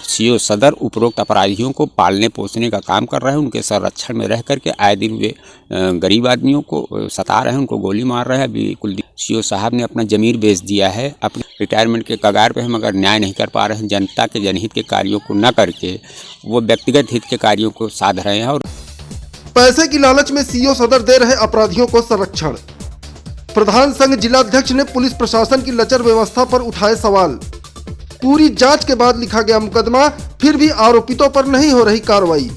CO सदर उपरोक्त अपराधियों को पालने पोसने का काम कर रहे हैं। उनके संरक्षण में रह करके आए दिन वे गरीब आदमियों को सता रहे हैं, उनको गोली मार रहे हैं। अभी कुलदीप सीओ साहब ने अपना ज़मीर बेच दिया है, अपने रिटायरमेंट के कगार पे हम अगर न्याय नहीं कर पा रहे हैं, जनता के जनहित के कार्यों को न करके वो व्यक्तिगत हित के कार्यों को साध रहे हैं। और पैसे की लालच में सीओ सदर दे रहे अपराधियों को संरक्षण। प्रधान संघ जिलाध्यक्ष ने पुलिस प्रशासन की लचर व्यवस्था पर उठाए सवाल। पूरी जांच के बाद लिखा गया मुकदमा, फिर भी आरोपितों पर नहीं हो रही कार्रवाई।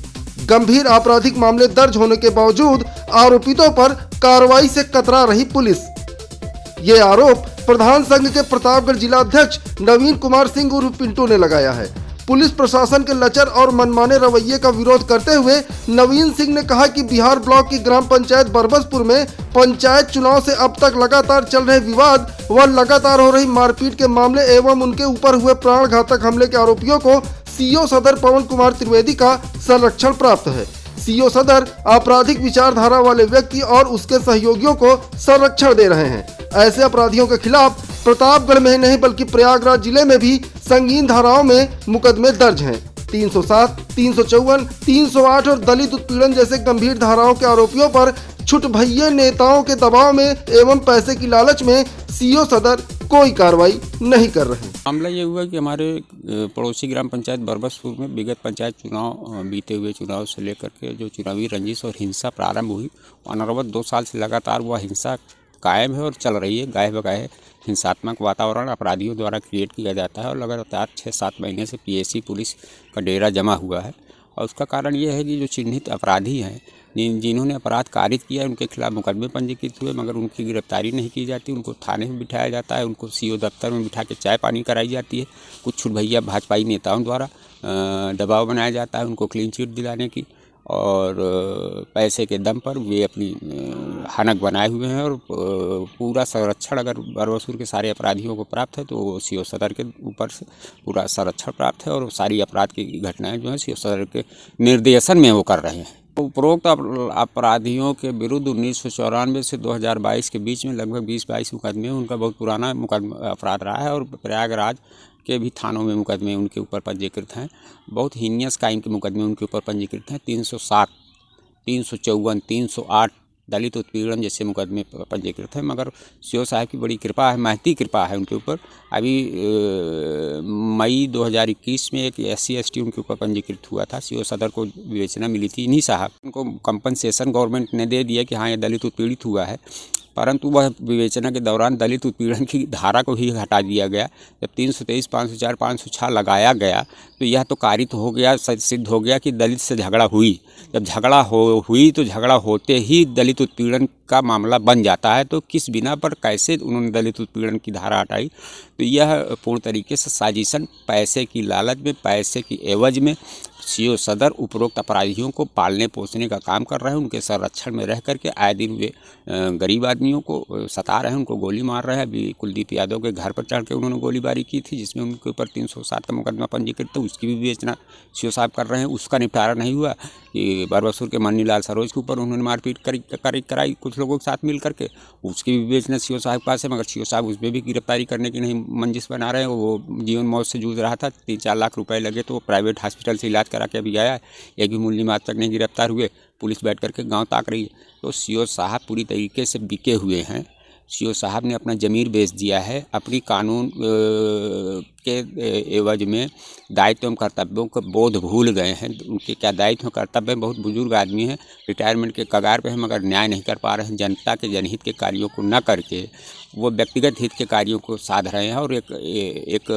गंभीर आपराधिक मामले दर्ज होने के बावजूद आरोपितों पर कार्रवाई से कतरा रही पुलिस। ये आरोप प्रधान संघ के प्रतापगढ़ जिलाध्यक्ष नवीन कुमार सिंह उर्फ पिंटू ने लगाया है। पुलिस प्रशासन के लचर और मनमाने रवैये का विरोध करते हुए नवीन सिंह ने कहा कि बिहार ब्लॉक की ग्राम पंचायत बरबसपुर में पंचायत चुनाव से अब तक लगातार चल रहे विवाद व लगातार हो रही मारपीट के मामले एवं उनके ऊपर हुए प्राण घातक हमले के आरोपियों को सीओ सदर पवन कुमार त्रिवेदी का संरक्षण प्राप्त है। सीओ सदर आपराधिक विचारधारा वाले व्यक्ति और उसके सहयोगियों को संरक्षण दे रहे हैं। ऐसे अपराधियों के खिलाफ प्रतापगढ़ में ही नहीं बल्कि प्रयागराज जिले में भी संगीन धाराओं में मुकदमे दर्ज हैं। 307, 354, 308 और दलित उत्पीड़न जैसे गंभीर धाराओं के आरोपियों पर छुटभइये नेताओं के दबाव में एवं पैसे की लालच में सीओ सदर कोई कार्रवाई नहीं कर रहे हैं। मामला ये हुआ कि हमारे पड़ोसी ग्राम पंचायत बरबसपुर में विगत पंचायत चुनाव बीते हुए चुनाव से लेकर के जो चुनावी रंजिश और हिंसा प्रारंभ हुई, अनवरत 2 साल से लगातार वह हिंसा कायम है और चल रही है। गाहे बगाहे हिंसात्मक वातावरण अपराधियों द्वारा क्रिएट किया जाता है और लगातार 6-7 महीने से पीएसी पुलिस का डेरा जमा हुआ है। और उसका कारण ये है कि जो चिन्हित अपराधी हैं, जिन्होंने अपराध कारित किया है, उनके खिलाफ मुकदमे पंजीकृत हुए मगर उनकी गिरफ्तारी नहीं की जाती। उनको थाने में बिठाया जाता है, उनको सीओ दफ्तर में बिठा के चाय पानी कराई जाती है। कुछ छुटभैया भाजपाई नेताओं द्वारा दबाव बनाया जाता है उनको क्लीन चिट दिलाने की, और पैसे के दम पर वे अपनी हनक बनाए हुए हैं। और पूरा संरक्षण अगर बरबसपुर के सारे अपराधियों को प्राप्त है तो सीओ सदर के ऊपर से पूरा संरक्षण प्राप्त है और सारी अपराध की घटनाएं जो हैं सीओ सदर के निर्देशन में वो कर रहे हैं। उपरोक्त अपराधियों के विरुद्ध 1994 से 2022 के बीच में लगभग 20-22 मुकदमे, उनका बहुत पुराना मुकदमा अपराध रहा है और प्रयागराज के भी थानों में मुकदमे उनके ऊपर पंजीकृत हैं। बहुत हीनियस काइम के मुकदमे उनके ऊपर पंजीकृत हैं। 307, 354, 308 दलित उत्पीड़न जैसे मुकदमे पंजीकृत हैं। मगर सीओ साहब की बड़ी कृपा है, महती कृपा है उनके ऊपर। अभी मई 2021 में एक SC/ST उनके ऊपर पंजीकृत हुआ था। सीओ सदर को विवेचना मिली थी, इन्हीं साहब उनको कंपनसेशन गवर्नमेंट ने दे दिया कि हाँ ये दलित उत्पीड़ित हुआ है, परंतु वह विवेचना के दौरान दलित उत्पीड़न की धारा को ही हटा दिया गया। जब 323, 504, 506 लगाया गया तो यह तो कारित हो गया, सिद्ध हो गया कि दलित से झगड़ा हुई। जब झगड़ा हुई तो झगड़ा होते ही दलित उत्पीड़न का मामला बन जाता है। तो किस बिना पर कैसे उन्होंने दलित उत्पीड़न की धारा हटाई? तो यह पूर्ण तरीके से साजिशन, पैसे की लालच में, पैसे की एवज में सीओ सदर उपरोक्त अपराधियों को पालने पोसने का काम कर रहे हैं। उनके संरक्षण में रह करके आए दिन वे गरीब आदमियों को सता रहे हैं, उनको गोली मार रहे हैं। अभी कुलदीप यादव के घर पर चढ़ के उन्होंने गोलीबारी की थी जिसमें उनके ऊपर 307 का मुकदमा पंजीकृत था, उसकी भी विवेचना सीओ साहब कर रहे हैं। उसका निपटारा नहीं हुआ कि बरबसपुर के मन्नीलाल सरोज के ऊपर उन्होंने मारपीट कराई कुछ लोगों के साथ मिल करके, उसकी भी विवेचना सीओ साहब के पास है। मगर सीओ साहब उसमें भी गिरफ्तारी करने की नहीं मंजिश बना रहे हैं। वो जीवन मौत से जूझ रहा था, 3-4 लाख रुपए लगे तो वो प्राइवेट हॉस्पिटल से इलाज करा के अभी आया है। एक भी मूल्य आज तक नहीं गिरफ्तार हुए। पुलिस बैठ करके गांव ताक रही है। तो सीओ साहब पूरी तरीके से बिके हुए हैं। सीओ साहब ने अपना ज़मीर बेच दिया है, अपनी कानून के एवज में दायित्व एवं कर्तव्यों को बोध भूल गए हैं। उनके क्या दायित्व कर्तव्य, बहुत बुजुर्ग आदमी हैं, रिटायरमेंट के कगार पे हम अगर न्याय नहीं कर पा रहे हैं, जनता के जनहित के कार्यों को न करके वो व्यक्तिगत हित के कार्यों को साध रहे हैं और एक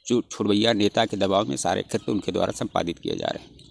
छुटभैया नेता के दबाव में सारे कृत्य उनके द्वारा संपादित किए जा रहे हैं।